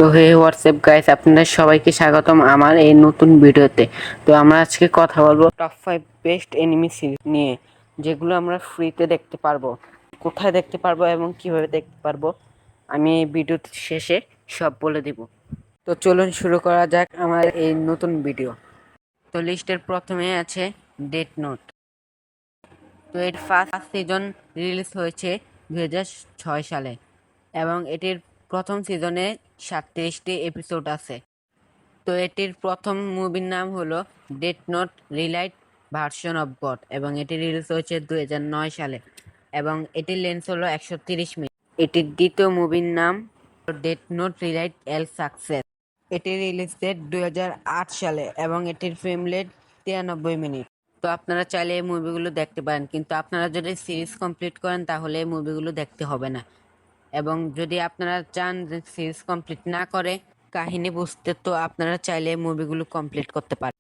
তো হে WhatsApp guys, আপনাদের সবাইকে স্বাগতম আমার এই নতুন ভিডিওতে। তো আমরা আজকে কথা বলবো টপ 5 বেস্ট এনিমি সিরিজ নিয়ে, যেগুলো আমরা ফ্রিতে দেখতে পারবো। কোথায় দেখতে পারবো এবং কিভাবে দেখতে পারবো আমি এই ভিডিও শেষে সব বলে দিব। তো চলুন শুরু করা যাক আমার এই নতুন ভিডিও। তো লিস্টের প্রথমে আছে ডেথ নোট। তো এর ফার্স্ট সিজন রিলিজ হয়েছে 2006 সালে এবং এটির প্রথম সিজনে 37টি এপিসোড আছে। তো এটির প্রথম মুভির নাম হলো death note relight version of god এবং এটি রিলিজ হয়েছে 2009 সালে এবং এটির লেন্স হলো 130 মিনিট। এটির দ্বিতীয় মুভির নাম ডেথ নোট রিলাইট এল সাকসেস। এটি রিলিজ ডেট 2008 সালে এবং এটির ফ্রেম রেট 93 মিনিট। তো আপনারা চাইলে এই মুভিগুলো দেখতে পারেন, কিন্তু আপনারা যদি সিরিজ কমপ্লিট করেন তাহলে এই মুভিগুলো দেখতে হবে না। এবং যদি আপনারা চান যে সিরিজ কমপ্লিট না করে কাহিনী বুঝতে, তো আপনারা চাইলে মুভিগুলো কমপ্লিট করতে পারেন।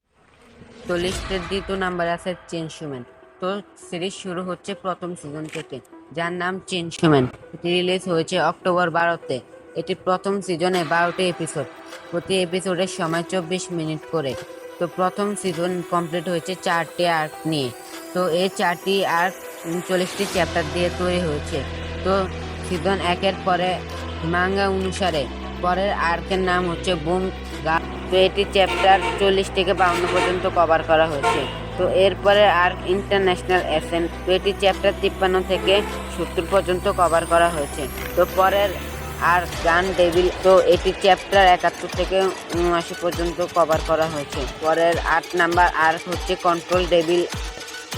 তো লিস্টের দ্বিতীয় নাম্বারে আছে চেইনসম্যান। তো সিরিজ শুরু হচ্ছে প্রথম সিজন থেকে, যার নাম চেইনসম্যান। এটি রিলিজ হয়েছে অক্টোবর 12-তে। এটি প্রথম সিজনে 12টি এপিসোড, প্রতি এপিসোডের সময় 24 মিনিট করে। তো প্রথম সিজন কমপ্লিট হয়েছে 4টি আর্ক নিয়ে। তো এই 4টি আর্ক 39টি চ্যাপ্টার দিয়ে তৈরি হয়েছে। তো সিজন 1-এর পরে মাঙ্গা অনুসারে পরের আর্কের নাম হচ্ছে বুম গা। তো এটি চ্যাপ্টার 40 থেকে 52 পর্যন্ত কভার করা হয়েছে। তো এরপরে আর্ক ইন্টারন্যাশনাল এসেন্ট। তো এটি চ্যাপ্টার 53 থেকে 70 পর্যন্ত কভার করা হয়েছে। তো পরের আর্ক গান ডেভিল। তো এটি চ্যাপ্টার 71 থেকে 79 পর্যন্ত কভার করা হয়েছে। পরের 8 নাম্বার আর্ক হচ্ছে কন্ট্রোল ডেভিল।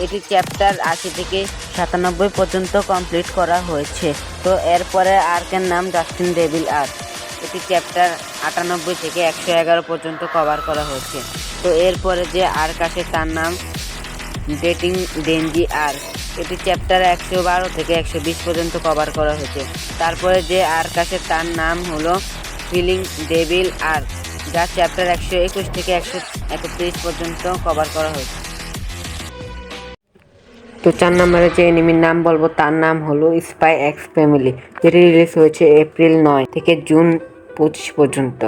এটি চ্যাপ্টার 80 থেকে 97 পর্যন্ত কমপ্লিট করা হয়েছে। তো এরপরে আর্কের নাম জাস্টিন ডেভিল আর্ক। এটি চ্যাপ্টার 98 থেকে 111 পর্যন্ত কভার করা হয়েছে। তো এরপরে যে আর্ক আসে তার নাম ডেটিং ডেঞ্জি আর্ক। এটি চ্যাপ্টার 112 থেকে 120 পর্যন্ত কভার করা হয়েছে। তারপরে যে আর্ক আসে তার নাম হলো ফিলিং ডেভিল আর্ক, যা চ্যাপ্টার 121 থেকে 131 পর্যন্ত কভার করা হয়েছে। তো 4 নম্বরে যে এনিমির নাম বলবো তার নাম হলো স্পাই এক্স ফ্যামিলি, যেটি রিলিজ হয়েছে এপ্রিল 9 থেকে জুন 25 পর্যন্ত।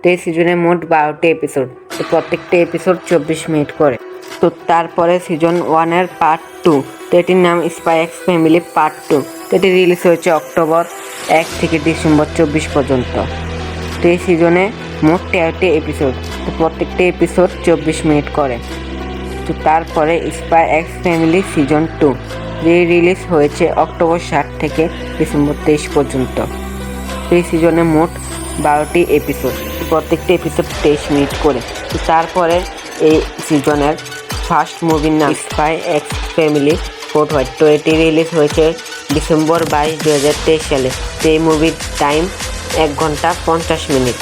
তো এই সিজনে মোট 12টি এপিসোড, তো প্রত্যেকটি এপিসোড 24 মিনিট করে। তো তারপরে সিজন 1-এর পার্ট 2, তো এটির নাম স্পাই এক্স ফ্যামিলি পার্ট 2। তো এটি রিলিজ হয়েছে অক্টোবর 1 থেকে ডিসেম্বর 24 পর্যন্ত। তো এই সিজনে মোট 13টি এপিসোড, তো প্রত্যেকটি এপিসোড 24 মিনিট করে। তো তারপরে স্পাই এক্স ফ্যামিলি সিজন 2, যে রিলিজ হয়েছে অক্টোবর 7 থেকে ডিসেম্বর 23 পর্যন্ত। এই সিজনে মোট 12টি এপিসোড, প্রত্যেকটি এপিসোড 23 মিনিট করে। তো তারপরে এই সিজনের ফার্স্ট মুভির নাম spy x family code white. তো এটি রিলিজ হয়েছে ডিসেম্বর 22, 2023 সালে। তো এই মুভির টাইম 1 ঘন্টা 50 মিনিট।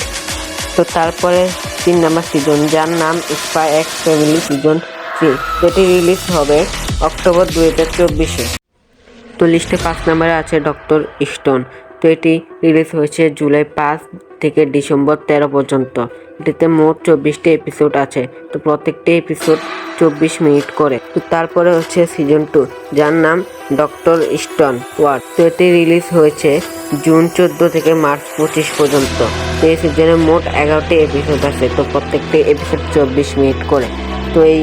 তো তারপরে 3 নম্বর সিজন, যার নাম স্পাই এক্স ফ্যামিলি সিজন 3, যেটি রিলিজ হবে অক্টোবর 2024-এ। তো লিস্টে 5 নম্বরে আছে ডক্টর স্টোন। তো এটি রিলিজ হয়েছে জুলাই 5 থেকে ডিসেম্বর 13 পর্যন্ত। এটিতে মোট 24টি এপিসোড আছে, তো প্রত্যেকটি এপিসোড 24 মিনিট করে। তো তারপরে হচ্ছে সিজন 2, যার নাম ডক্টর স্টোন ওয়ার্ড। তো এটি রিলিজ হয়েছে জুন 14 থেকে মার্চ 25 পর্যন্ত। তো এই সিজনে মোট 11টি এপিসোড আছে, তো প্রত্যেকটি এপিসোড 24 মিনিট করে। তো এই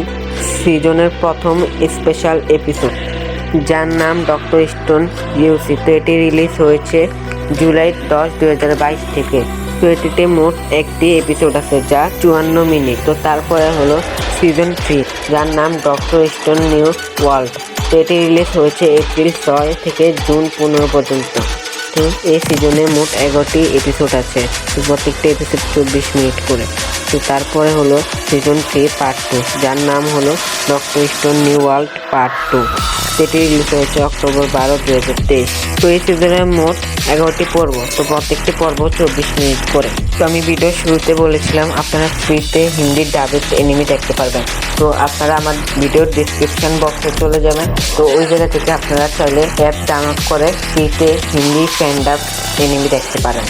সিজনের প্রথম স্পেশাল এপিসোড, যার নাম ডক্টর স্টোন ইউসি। তো এটি রিলিজ হয়েছে জুলাই 10, 2022 থেকে। তো এটিতে মোট 1টি এপিসোড আছে, যা 54 মিনিট। তো তারপরে হলো সিজন 3, যার নাম ডক্টর স্টোন নিউ ওয়ার্ল্ড। তো এটি রিলিজ হয়েছে এপ্রিল 6 থেকে জুন 15 পর্যন্ত। তো এই সিজনে মোট 11টি এপিসোড আছে, তো প্রত্যেকটি এপিসোড 24 মিনিট করে। তো তারপরে হলো সিজন 3 পার্ট 2, যার নাম হলো doctor stone new world part 2। যেটি রিলিজ হয়েছে অক্টোবর 12, 2023। তো এই সিজনে মোট 11টি পর্ব, তো প্রত্যেকটি পর্ব 24 মিনিট করে। তো আমি ভিডিও শুরুতে বলেছিলাম আপনারা ফ্রিতে হিন্দি ডাবেড এনিমি দেখতে পারবেন। তো আপনারা আমার ভিডিওর ডিসক্রিপশন বক্সে চলে যাবেন, তো ওই জায়গা থেকে আপনারা চাইলে অ্যাপ ডাউনলোড করে ফ্রিতে হিন্দি ফ্যান ডাব এনিমি দেখতে পারেন।